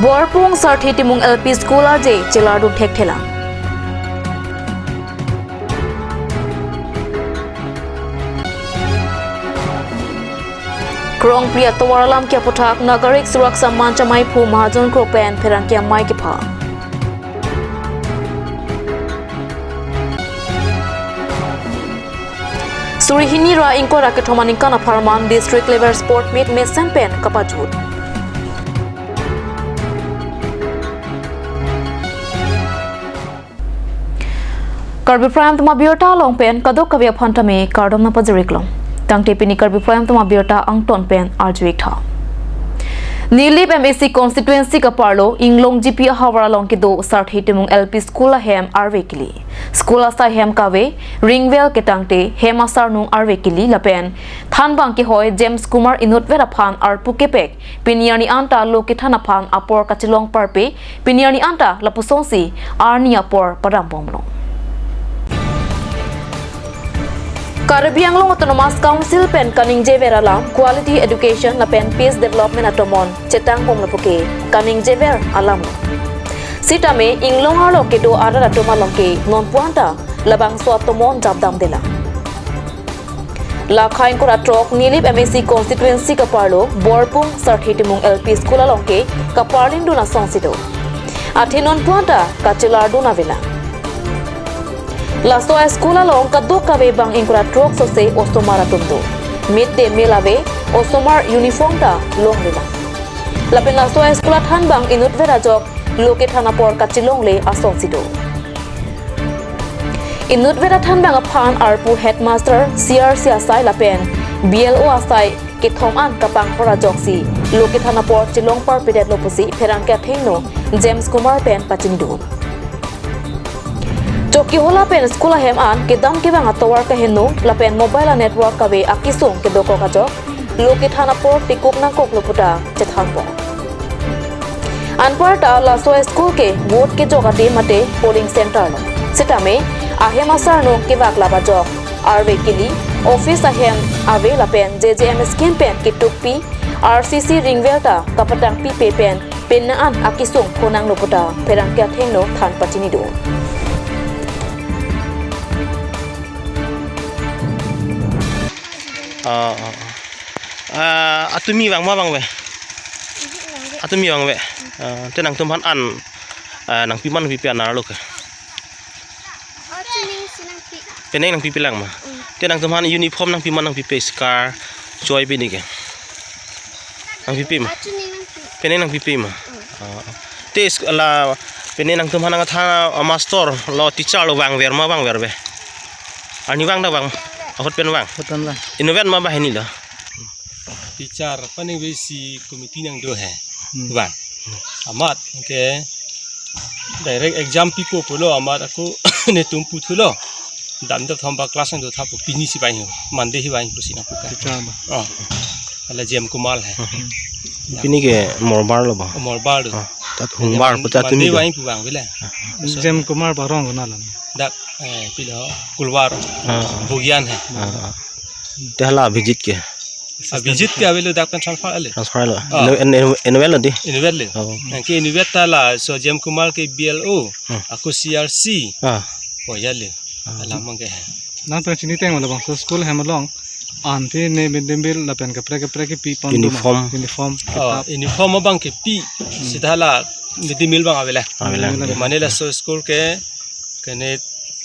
Borpung sarthi timung LP school aje Jelardu thek thela. Krong Priya Tawaralam kya puthak nagarik suraksa mancamai phu mahajon kropen pheran kya mai ki pha. Surihini ra ingko rakethomaning kana Farman district level sport meet me sempen kapajut. Karbi Prime tuma biota long pen kadok kavya phantame kardom na pajariklong. Tang tepini Karbi Prime tuma biota angton pen arjuik tha. Nilip MSC constituency ka parlo inglong GP hawara long ke do sarthi timung LP school hem arvekili. School asa hem kave ringwell ke tangte hem asar nung arvekili lapen thanbang ki hoy James Kumar inut vera phan arpu kepek piniani anta loke thana phan apor kachilong parpe piniani anta lapusongsi arni apor padampomno. Karbi Anglong Autonomous Council pen kaning jever alam quality education la pen peace development atomon chetang pom lapuke kaning jever alam sitame inglong alo ke do ara atoma longke non puanta labang so atomon jabdam dela la khain ko atrok nilip MSC constituency ka parlo borpung sarthetimung LP school alongke ka parlin duna songsido athinon puanta ka chelardu na vela Lasto escola long kadok kabe bang ingkura trok sose ostomara tumdo. Midday meal ave ostomar uniform ta long lila. Lapen lasto escola than bang inut vera jok loke thana por kachilong le asong sido. Inut vera than bang aphan arpu headmaster CRC asai lapen BLO asai ke thoman kapang pora jok si loke thana por chilong par pedet lopusi pherang ka thengno James Kumar pen pachindu. Joki hola pen school hem an ke dam ke bang atawar ka henu la pen mobile network ka ve akisung ke doko ka jok loke thana por tikuk na kok loputa chethan po anparta la so school ke vote ke jogate mate polling center no sitame ahem asar no ke bak la ba jok arve kili office ahem ave la pen JJM scheme pen ke tukpi RCC ringwelta kapatang pi pe pen na an akisung khonang loputa pherang kya thengno than pachini do atumi bang ma bang we atumi bang we tenang tumhan an nang piman pi pian nar lo ke peneng nang pi pilang ma tenang tumhan uniform nang piman nang pi pe scar joy bi ni ke nang pi ma peneng nang pi ma tes la peneng nang tumhan nang tha master lo teacher lo bang ver ma bang ver be ani bang da bang hot pen bang innovet ma bah ni la teacher paning besi komiti nang do hai bang amat ke direct exam pipo polo amat aku ne tumpu thulo dan da thamba class nang do thapo pini si bai mande hi bai pusina puka teacher ba ala jem kumal hai pini ke morbar lo ba morbar tat hungbar puta tumi bai pu bang bela jem kumar barong na lan dak pilo kulwar bugyan hai tehla visit ke avelo dak pen transfer lo envel di innovet le ke innovet ta la so jem kumar ke BLO aku CRC poya le ala mangke na ta chini teng wala bang so school hem long an thi ne midimbil la pen ka pre ke pi pon uniform bang ke pi sidhala midimil bang avela manela so school ke kene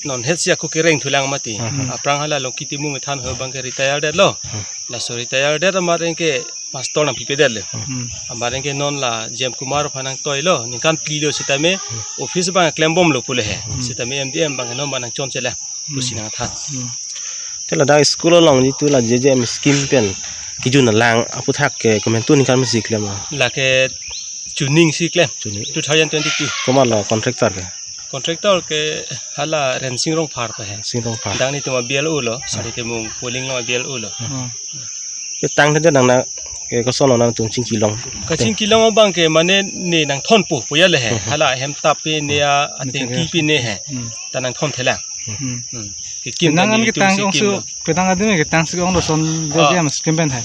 non hetsia ku kereng thulang mati aprang hala lo kitimu me than ho bang ke retired lo la so retired amaren ke pastor na pipedel le amaren ke non la jem kumar phanang toilo nikan plilo sitame office bang klembom lo pule he sitame MDM bang no manang chon chela pusina tha tela da school long ni tu la JJM scheme pen kijun lang apu thak ke comment tu nikan music le ma la ke tuning si klem 2022 komal contractor ke hala rensing rong phar pa hai singrong pa dang ni tuma BLO lo sari te mung polling lo BLO lo ke tang the dang na ke ko sono nang tung ching kilong kaching kilong bang ke mane ne nang thon pu ya le hai hala hem ta pe ne ya ateng ki pi ne hai tanang thon thela Pinangan kita ang su pinangan din kita ang sigong son dia mas kimben hai.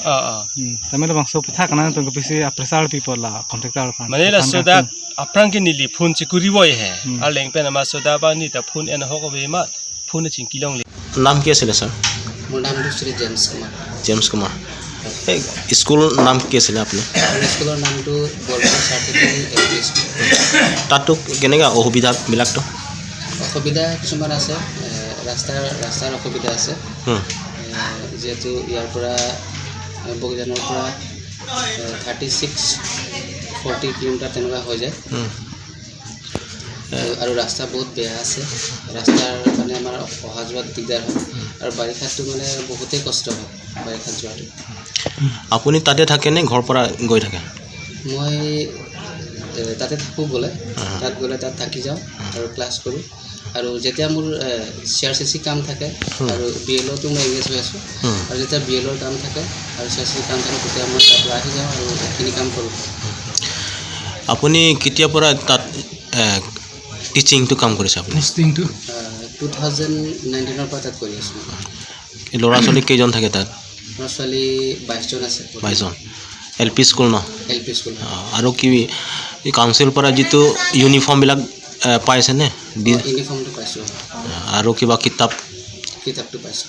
Tapi lo bang so pethak kana tong kapisi apresal people la contractor kan. Manila soda aprang ki nili phun chi kuri boy hai. Aleng pe nama soda ba ni ta phun en ho ko be ma phun ching kilong le. नाम क्या है sir মোৰ নাম Shri James কুমাৰ James Kumar school नाम क्या है आपने স্কুলৰ নামটো বৰপেটা চাৰ্টিফিকেট এলপি স্কুল তাতো কেনেকা অসুবিধা বিলাক তো অসুবিধা কিছুমান আছে ৰাস্তাৰ অসুবিধা আছে যেহেতু ইয়াৰ পৰা বগিজানৰ পৰা 36-40 কিলোমিটাৰ তেনেকুৱা হৈ যায় আৰু ৰাস্তা বহুত বেয়া আছে ৰাস্তাৰ মানে আমাৰ অহা যোৱাত দিগদাৰ হয় আৰু বাৰিষাটো মানে বহুতেই কষ্ট হয় বাৰিষাত যোৱাটো আপুনি তাতে থাকে নে ঘৰ পৰা গৈ থাকে মই তাতে থাকোঁ গ'লে তাত থাকি যাওঁ আৰু ক্লাছ কৰোঁ আৰু যেতিয়া মোৰ CRCC কাম থাকে আৰু BLOটো মই এংগেজ হৈ আছোঁ আৰু যেতিয়া BLOৰ কাম থাকে আৰু CRCC কাম থাকে তেতিয়া মই তাত আহি যাওঁ আৰু এইখিনি কাম কৰোঁ আপুনি কেতিয়াৰ পৰা তাত টিচিংটো কাম কৰিছে আপুনি 2019 পৰা তাত কৰি আছোঁ ল'ৰা ছোৱালী কেইজন থাকে তাত ল'ৰা ছোৱালী 22 জন আছে 22 জন LP স্কুল ন LP স্কুল আৰু কি কাউন্সিল পৰা যিটো ইউনিফৰ্মবিলাক পাইছেনে ইউনিফৰ্মটো পাইছোঁ আৰু কিবা কিতাপটো পাইছোঁ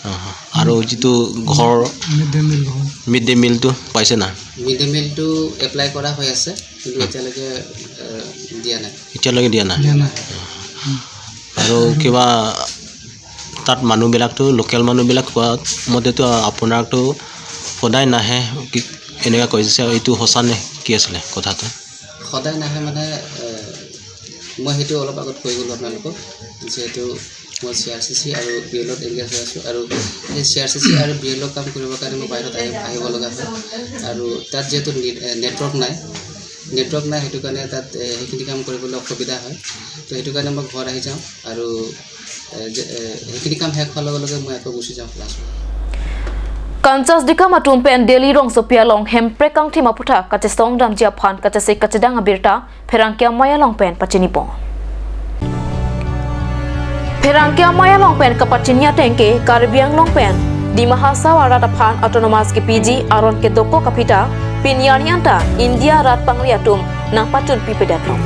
আৰু যিটো ঘৰ মিড ডে মিলটো পাইছে না মিড ডে মিলটো এপ্লাই কৰা হৈ আছে কিন্তু এতিয়ালৈকে দিয়া নাই আৰু কিবা তাত মানুহবিলাকতো লোকেল মানুহবিলাক কোৱা মতেতো আপোনাৰতো সদায় নাহে এনেকুৱা কৈছে এইটো সঁচানে কি আছিলে কথাটো সদায় নাহে মানে মই সেইটো অলপ আগত কৈ গ'লোঁ আপোনালোকক যিহেতু মই CRCC আৰু BLOত এংগেজ হৈ আছোঁ আৰু এই CRCC আৰু BLO কাম কৰিবৰ কাৰণে মই বাহিৰত আহিব লগা হয় আৰু তাত যিহেতু নেটৱৰ্ক নাই সেইটো কাৰণে তাত সেইখিনি কাম কৰিবলৈ অসুবিধা হয় তো সেইটো কাৰণে মই ঘৰত আহি যাওঁ আৰু সেইখিনি কাম শেষ হোৱাৰ লগে লগে মই আকৌ গুচি যাওঁ class Kancas dika matumpen Delhi rong sopia long hempre kang thima putha kache song dam jia phan kache se kache dang abirta pherangkia maya long pen pachinipo pherangkia maya long pen kapachinia tengke karbiang long pen di mahasa warata phan autonomous ke PG aron ke doko kapita pinyanianta India rat pangliatum nang pachun pipedatlong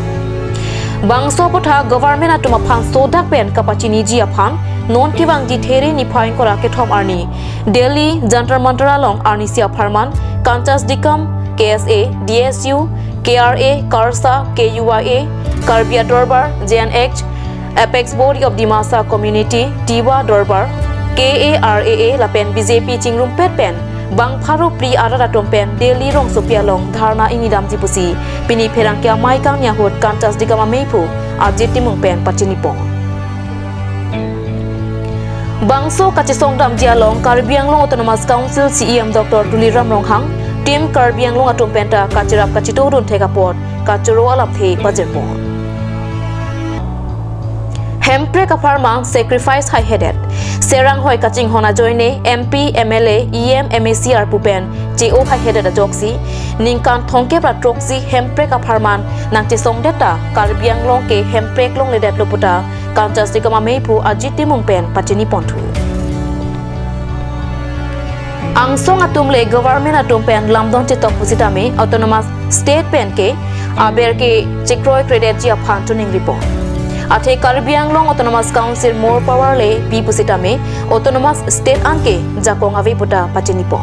bangso putha government atuma phan sodak pen kapachini jia phan non kibang di there ni phain kora ke thom arni Delhi Jantar Mantar along arni sia pharman Kancas dikam KSA DSU KRA Karsa KUIA Karbia Dorbar JNH Apex Body of Dimasa Community Tiwa Dorbar KARAA lapen BJP chingrum pen bang pharu pri arara tompen Delhi rong sopia long dharna inidam jipusi pini pherangkia mai kang nya hot Kancas dikam meipu ajeti mung pen pachinipong Bangso kachisong dam jialong Karbiang Long Autonomous Council CEM Dr. Duliram Ronghang Tim Karbiang Long atum penta kachirap kachitorun thekapot kachuro alap the bajerpo Hempre ka farma sacrifice high headed Serang hoi kaching hona joine MP MLA EM MACR pupen JO high headed ajoksi ningkan thongke pra troksi hempre ka farman nang chisong deta Karbiang Long ke hempre long ledet loputa Kancas dikama meipu ajiti mungpen pachini pontu Angsong atumle government atumpen lamdon chitok pusitame autonomous state pen ke aber ke chikroi credit jia phantuning report Ate Karbiang Long Autonomous Council more power le pi pusitame autonomous state anke jakong ave puta pachinipo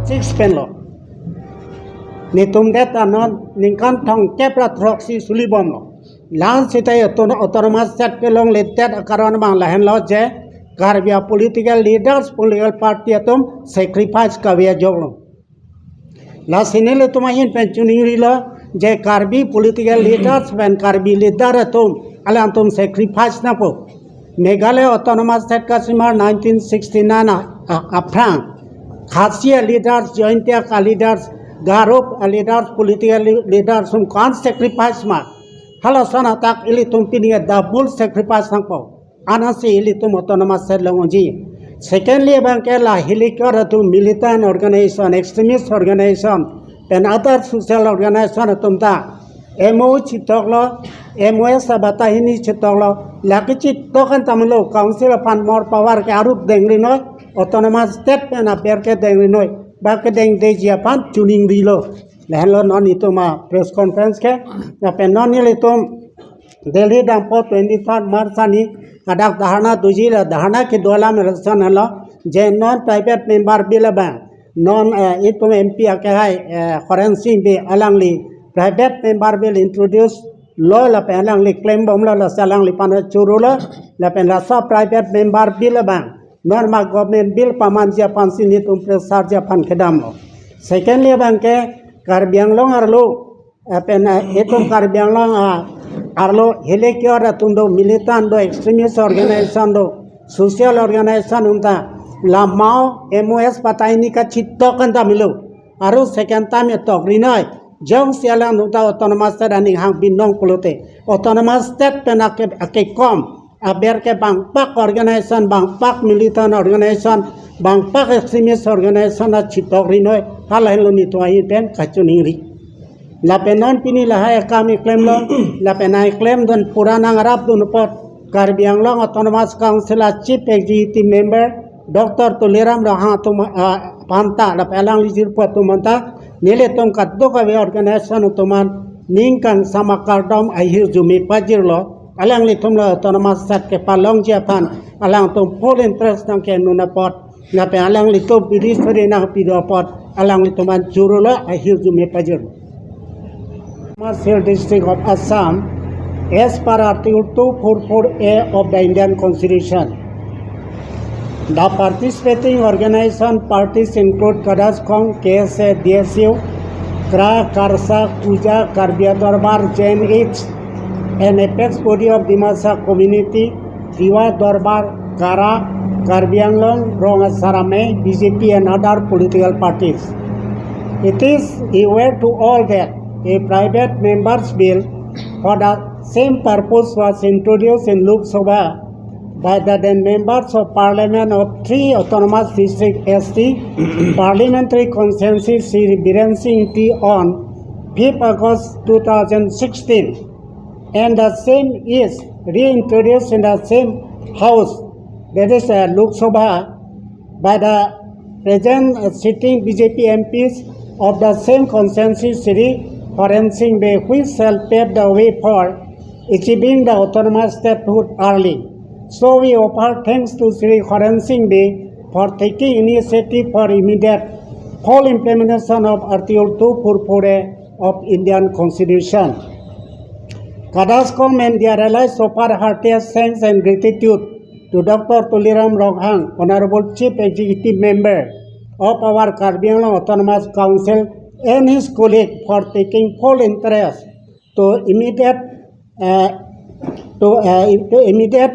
Six penlo Nitum data non ningkan thong kepra troxy sulibom lo lan sitai autonomous set pelong letet akaron bang lahen lo je Karbia political leaders political party atum sacrifice kavia joglo la sinele tumahin penchuning rilo je Karbi political leaders when Karbi leader atum ale antum sacrifice na po Meghalaya autonomous set ka simar 1969 aprang Khasia leaders jointia ka leaders Garop leaders political leaders sum kan sacrifice ma hala sana tak ili tum pini double sacrifice nang po anasi ili tum autonomous set longi secondly bankela hilikar tu militant organization extremist organization and other social organization tum ta MO chitok lo MOS sabatahini chitok lo laki chitok kan tamlo council pan more power ke arup dengri noi autonomous state pen aper ke dengri noi ba ke deng de jia pan tuning rilo lehlo non itu ma press conference ke na pen non ni letom Delhi dampo 23 March ani adak dharna duji la dharna ke dola में रसन hello जे non private member bill बा non itu MP के hai forensic be alangli private member bill introduce law la pe alangli claim bom la salangli pan churula la pe la sa private member bill ba normal government bill paman ja pansi ni tum presar ja pan kedam lo secondly bang ke karbiang long arlo pen itu karbiang long arlo helekior atundo militant do extremist organization do social organization unta la mao MOS pataini ka chitto kan tamilo aru second time tok rinai jong sialang unta autonomous state ani hang binong pulote autonomous state pena ke kom aber ke bang pak organization bang pak militant organization bang pak extremist organization a chitto rinoi halain lo ni to ai pen kachuniri la penon pini la hai kami claim lo la penai claim don purana ngarap don pot Karbi Anglong Autonomous Council chief executive member Dr. Tuliram Raha tum panta la pelang lijir pot tumanta nile tum kaddo ka organization tuman ningkang samakardom ahir jumi pajir lo alang li tum lo autonomous sat ke palong japan alang tum full interest nang ke nuna pot la pe alang li tum bidis fere na pido pot alang li tuman juru lo ahir jumi pajir Masir district of Assam as per Article 244A of the Indian Constitution. The participating organization parties include Kadascom, KSA, DSU, Kra, Karsa, Puja, Karbia Darbar, Jain H, an apex body of Dimasa community, Diwa Darbar, Kara, Karbi Anglong, Ronga Sarame, BJP and other political parties. It is aware to all that a private members bill for the same purpose was introduced in Lok Sabha by the then members of Parliament of 3 autonomous district ST Parliamentary Consensus Sri Biren Singh T on 5th August 2016 and the same is reintroduced in the same house, that is Lok Sabha, by the present sitting BJP MPs of the same consensus Sri Biren Singh Bay, which shall pave the way for achieving the autonomous statehood early. So we offer thanks to Sri Biren Singh Bay for taking initiative for immediate full implementation of Article 244A of Indian Constitution. Kadascom and their allies offer heartiest thanks and gratitude to Dr. Tuliram Roghang, Honorable Chief Executive Member of our Karbi Anglong Autonomous Council and his colleague for taking full interest to immediate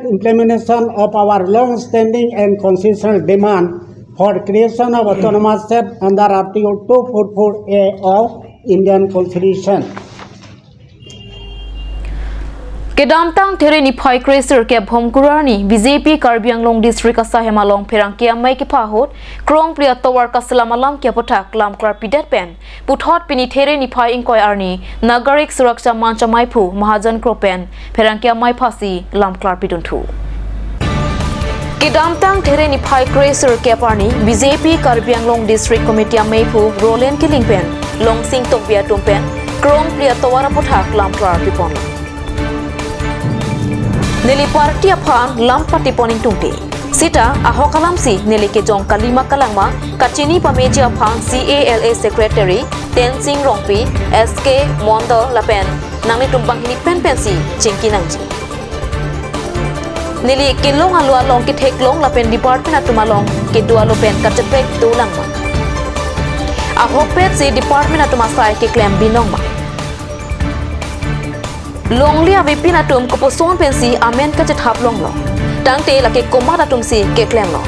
implementation of our long-standing and constitutional demand for creation of autonomous state under Article 244A of Indian Constitution. Kedamtang tere ni phai kreser ke bhomkurani BJP Karbi Anglong district asahema long pherang ke amai ke phahot krong priya towar kasalamalam ke pothak lam klar pidat pen puthot pini tere ni phai inkoi arni nagarik suraksha mancha maipu mahajan kropen pherang ke amai phasi lam klar pidun thu Kedamtang tere ni phai kreser ke parni BJP Karbi Anglong district committee amaipu rolen killing pen long sing tokbia tumpen krong priya towar pothak lam klar pipon Nili party aphan lam pati poning tungti. Sita ahokalam si nili ke jong kalima kalangma kachini pameji aphan CALA secretary Tenzing Rongpi SK Mondo Lapen nangni tumbang hini pen pensi cingki nangji. Nili kilong alua long ke theklong Lapen department atumalong ke dua lopen kachepek tulangma. Ahopet si department atumasai ke claim binongma. Longli avipin atum koposon pensi amen ka chat long lo tangte la ke komar atum si ke klem lo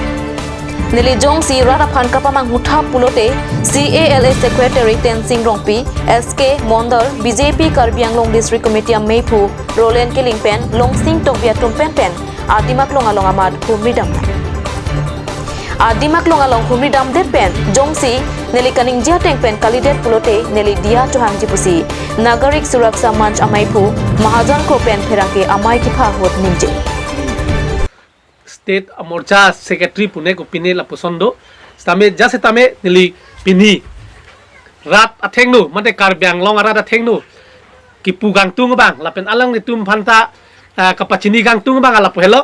nili jong si rara phan ka pamang hutha pulote CALA secretary Tenzing Rongpi SK Mondal BJP Karbi Anglong district committee ameipu rolen killing pen long sing tokbia tumpen pen adimak long along amad humri dam adimak long along humri dam de pen jong si neli kaning jia tengpen kalidet pulote neli dia tuhang jipusi nagarik suraksa manch amai phu mahajan ko pen pherake amai ki pha hot ninje state morcha secretary pune ko pine la posondo stame jase tame nili pini rat athengnu mate kar byang long rat athengnu ki pugang tung bang lapen alang ni tum phanta kapachini gang tung bang ala pohelo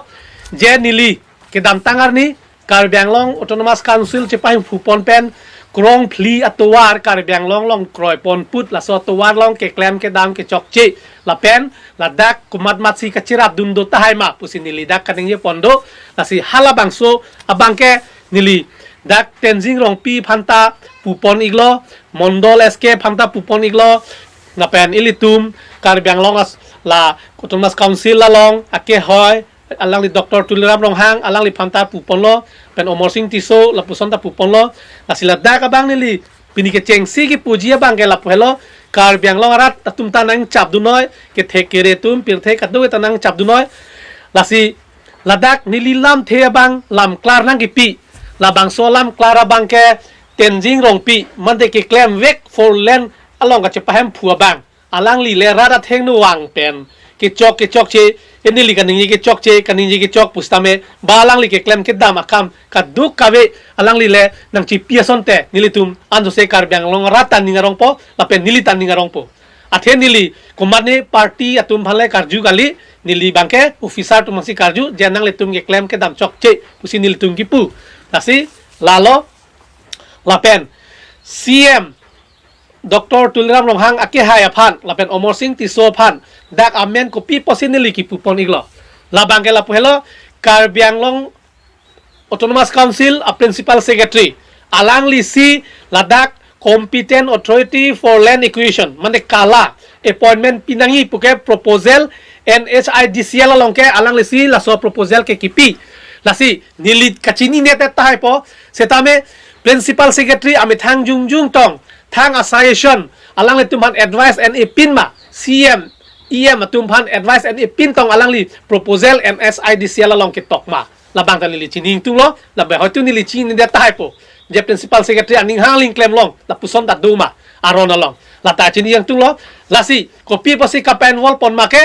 je nili ke dam tangar ni kar byang long autonomous council chepai phupon pen krong phli atowar kar byang long kroi pon put la so towar long ke klem ke dam ke chokchi la pen la dak kumat matsi ka chirap dum do tahai ma pusi nili dak kaning ye pondo la si hala bangso abang ke nili dak tenzing rong pi phanta pupon iglo mondol sk phanta pupon iglo na pen ilitum kar byang long as la autonomous council la long ake hoy alang li doktor tuliram rong hang alang li phanta pupon lo pen omor sing tiso la pusonta pupon lo la sila dak abang nili pini ke chengsi ki pujia bang ke la pohelo kar byang long rat tatum tanang chap du noi ke thekere tum pirthe kadu tanang chap du noi la si ladak nili lam the bang lam klar nang ki pi la bang so lam klara bang ke tenzing rong pi mande ke klem wek for land along ka chepahem phua bang alang li le rada theng nu wang pen ke chok che enili kaning ke chok che kaning ke chok pustame balang li ke klem ke dam akam ka duk kawe alang li le nang chi piason te nili tum anjo se kar byang long ratan ningarong po la pen nili tan ningarong po athe nili kumane party atum bhale karju gali nili bangke officer tu masi karju janang le tum ke klem ke dam chok che pusi nili tum ki pu lasi lalo lapen CM Dr. Tuliram Longhang ake haya phan lapen omor sing tiso phan dak amen ko pi posinili ki pupon iglo labang ke la pohelo kar byang long autonomous council a principal secretary alang li si ladak competent authority for land acquisition mane kala appointment pinangi puke proposal NHIDCL longke alang li si la so proposal ke kipi lasi nilit kachini nete tai po setame principal secretary ame thang jung tong thang association alang li tumhan advice and ipin ma CM EM tumhan advice and ipin tong alang li proposal MSIDCL along ke tok ma labang ta li chining tu lo la ba hotu ni li chin de tai po je principal secretary aning hang ling claim long la puson ta duma aron along la ta chini yang tu lo la si kopi posi ka pen wall pon ma ke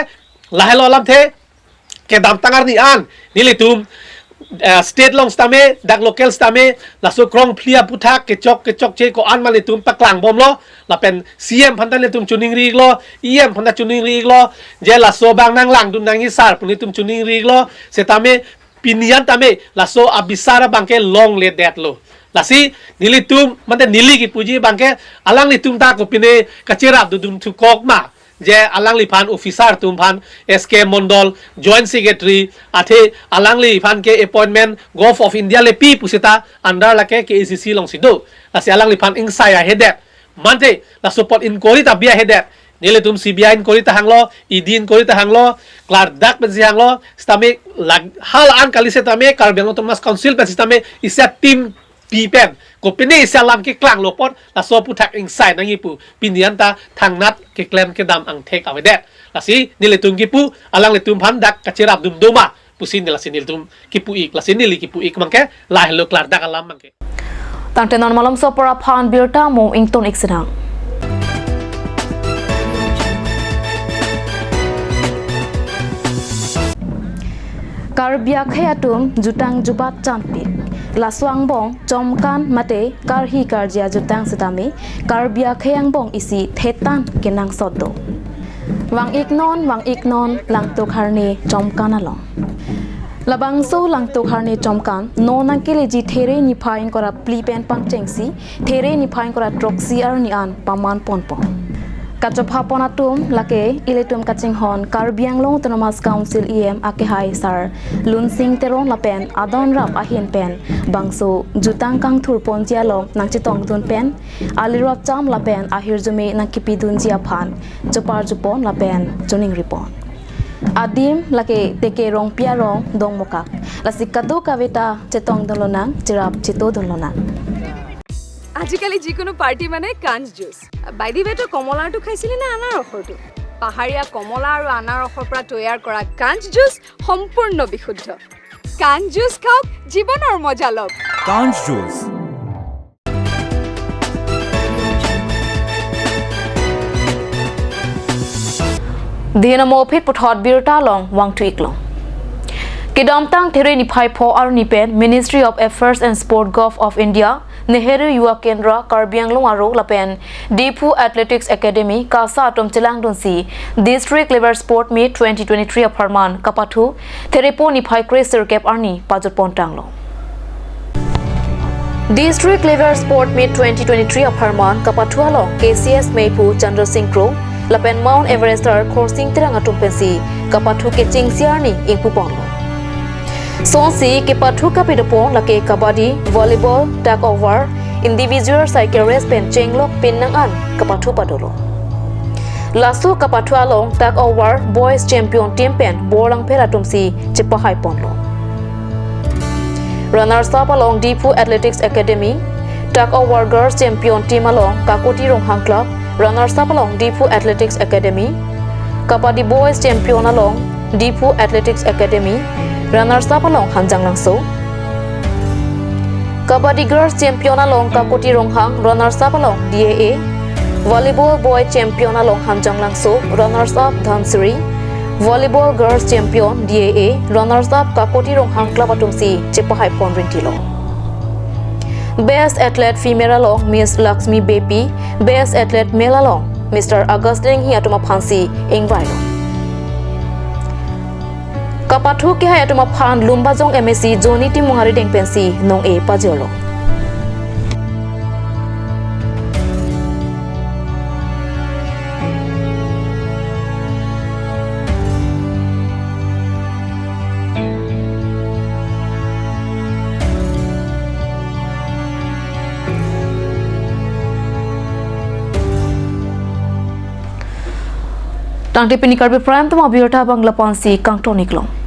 la helo lam the ke dam tangar ni an ni li tum state long stame dak local stame la so krong phlia puthak ke chok che ko an mali tum paklang bom lo la pen CM phantan le tum chuning ri lo EM phanta chuning ri lo je la so bang nang lang dum nang isar puni tum chuning ri lo setame pinian tame la so abisara bangke long le that lo la si nili tum mante nili ki puji bangke alang li tum ta ko pine kachira dum tu kok ma je alang li phan officer tum phan SK Mondol joint secretary athe alang li phan ke appointment Gulf of India le pi pusita under la ke ACC long sido la si alang li phan ing saya hedet mante la support inquiry ta bia hedet nile tum CBI inquiry ta hanglo ED inquiry ta hanglo klar dak ben si hanglo stame hal an kali se tame kar byang autonomous council ben stame isa team pipen ko pini salam ke klang lopot la so puthak inside nangi pu pinian ta thang nat ke klem ke dam ang thek awedet la si nile tum ki pu alang le tum phan dak kachirap dum doma pusin la sinil tum ki pu ik la sinili ki pu ik mangke la hello klar dak alam mangke tang tenon malam so para phan birta mo ington iksenang Karbia khayatum jutang jubat champik laswang bong chomkan mate karhi karjia jutang setame karbia khayang bong isi thetan kenang soddo wang iknon lang to kharne chomkan along labang so lang to kharne chomkan no nang kele ji there ni phain kora plipen pang chengsi there ni phain kora troxi ar ni an paman ponpon Kachopha ponatum lake iletum kaching hon Karbiang Long Autonomous Council EM ake hai sar lunsing terong lapen adon rap ahin pen bangso jutang kang thur pon chia long nang chitong tun pen alirap cham lapen ahir jume nang kipi dun chia phan chopar jupon lapen chuning ripon adim lake teke rong pia rong dong mokak lasikadu kaveta chetong dolonang chirap chito dolonang আজিকালি যিকোনো party মানে কাঞ্জ juice by the ৱে কমলাটো খাইছিলি না আনাৰ ৰসটো পাহাৰীয়া কমলা আৰু আনাৰ ৰসৰ পৰা তৈয়াৰ কৰা কাঞ্জ জুচ সম্পূৰ্ণ বিশুদ্ধ কাঞ্জ জুচ খাওক জীৱনৰ মজা লওক কাঞ্জ juice Dinamo phit puthot birta long wang tweak long. Kidam tang there ni phai pho ar ni pen Ministry of Affairs and Sport Gov of India Nehru Yuwa Kendra Karbi Anglong aro lapen Deepu Athletics Academy Kasa Atom Chelang Donsi District Level Sport Meet 2023 Aparman Kapathu Therepo ni phai Cracer Cap Arni Pajut Pontang lo. District Level Sport Meet 2023 Aparman Kapathu along KCS Meipu Chandra Singh Pro lapen Mount Everester Crossing Terang Atom Pensi Kapathu ke Ching Siarni Ingpu Pon lo. Sonsi ke pathu ka pidapon lake kabadi, volleyball, tag over, individual cycle race pen chenglok pinangan ka pathu padolo. Lasu ka pathu along tag over boys champion team pen bolang peratumsi chepahai ponlo. Runners up along Deepu Athletics Academy, tag over girls champion team along Kakoti Ronghang Club, runners up along Deepu Athletics Academy, kabadi boys champion along Deepu Athletics Academy, runners up along Hanjang Langso. Kabaddi girls champion along Kakoti Ronghang, runners up along DAA. Volleyball boy champion along Hanjang Langso, runners up Dhansiri. Volleyball girls champion DAA, runners up Kakoti Ronghang Club Atumsi, Chepahai Pondrintilo. Best athlete female along Miss Lakshmi Bepi, best athlete male along Mr. Augustine Hiatuma Phansi, Ingvailo. Kapathu ke hai atuma phan lumbajong MSC Joni Timungari Dengpensi nong e pajolo. Tang tipini karbi prime tuma biota bangla pansi kangtoniklong.